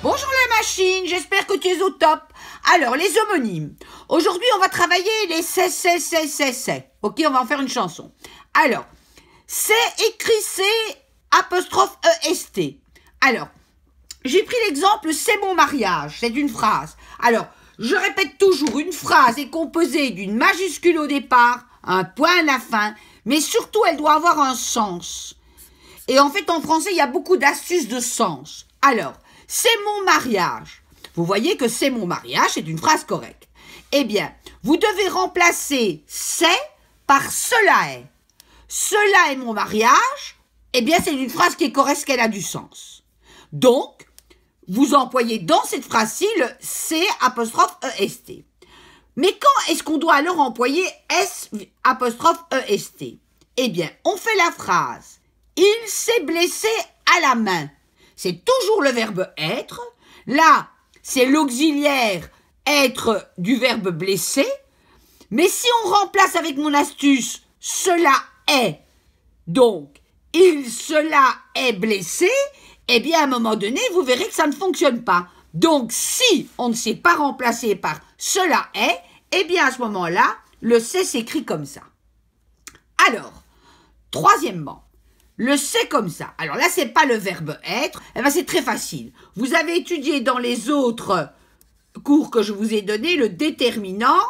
Bonjour la machine, j'espère que tu es au top. Alors, les homonymes. Aujourd'hui, on va travailler les c'est. Ok, on va en faire une chanson. Alors, c'est écrit C''EST. Alors, j'ai pris l'exemple c'est mon mariage, c'est une phrase. Alors, je répète toujours, une phrase est composée d'une majuscule au départ, un point à la fin, mais surtout elle doit avoir un sens. Et en fait, en français, il y a beaucoup d'astuces de sens. Alors, c'est mon mariage. Vous voyez que c'est mon mariage, c'est une phrase correcte. Eh bien, vous devez remplacer c'est par cela est. Cela est mon mariage, eh bien, c'est une phrase qui est correcte, qu'elle a du sens. Donc, vous employez dans cette phrase-ci le C''EST. Mais quand est-ce qu'on doit alors employer S''EST? Eh bien, on fait la phrase « Il s'est blessé à la main ». C'est toujours le verbe être. Là, c'est l'auxiliaire être du verbe blesser. Mais si on remplace avec mon astuce « cela est », donc « il cela est blessé », eh bien, à un moment donné, vous verrez que ça ne fonctionne pas. Donc, si on ne sait pas remplacer par « cela est », eh bien, à ce moment-là, le « c'est » s'écrit comme ça. Alors, troisièmement, le « c'est » comme ça. Alors là, c'est pas le verbe « être », eh bien, c'est très facile. Vous avez étudié dans les autres cours que je vous ai donnés le déterminant,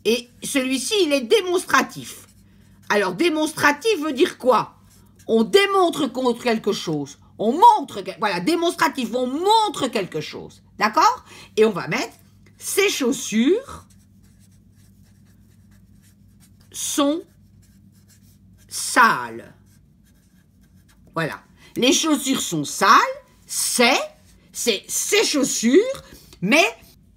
et celui-ci, il est démonstratif. Alors, démonstratif veut dire quoi? On démontre contre quelque chose. On montre, voilà, démonstratif, on montre quelque chose. D'accord? Et on va mettre « Ces chaussures sont sales ». Voilà. Les chaussures sont sales, c'est ces chaussures, mais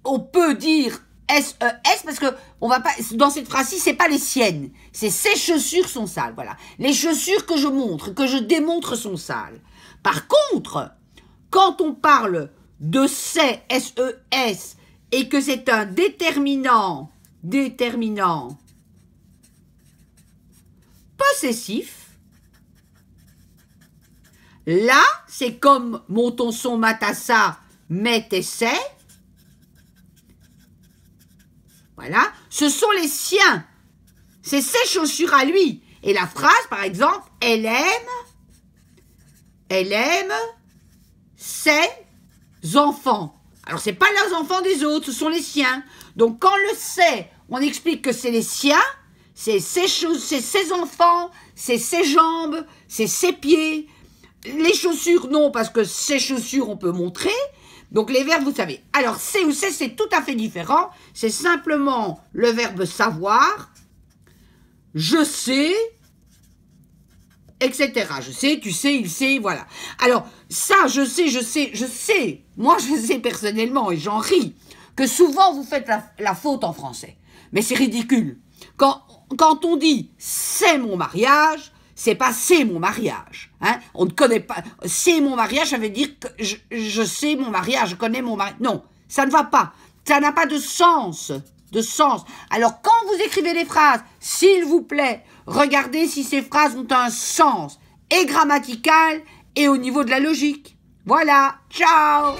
on peut dire S-E-S parce que on va pas, dans cette phrase-ci, c'est pas les siennes. C'est ces chaussures sont sales. Voilà. Les chaussures que je montre, que je démontre sont sales. Par contre, quand on parle de c'est, S-E-S, et que c'est un déterminant possessif, là, c'est comme mon ton son matassa, mais t'essais. Voilà, ce sont les siens. C'est ses chaussures à lui. Et la phrase, par exemple, elle aime ses enfants. Alors, c'est pas les enfants des autres, ce sont les siens. Donc, quand le c'est, on explique que c'est les siens, c'est ses enfants, c'est ses jambes, c'est ses pieds. Les chaussures, non, parce que ces chaussures, on peut montrer. Donc, les verbes, vous savez. Alors, c'est ou c'est tout à fait différent. C'est simplement le verbe savoir, je sais, etc. Je sais, tu sais, il sait, voilà. Alors, ça, je sais. Moi, je sais personnellement, et j'en ris, que souvent, vous faites la faute en français. Mais c'est ridicule. Quand on dit « c'est mon mariage », c'est pas « c'est mon mariage ». Hein? On ne connaît pas. « C'est mon mariage », ça veut dire que je sais mon mariage, je connais mon mariage. Non, ça ne va pas. Ça n'a pas de sens. Alors, quand vous écrivez des phrases, s'il vous plaît, regardez si ces phrases ont un sens, et grammatical, et au niveau de la logique. Voilà, ciao!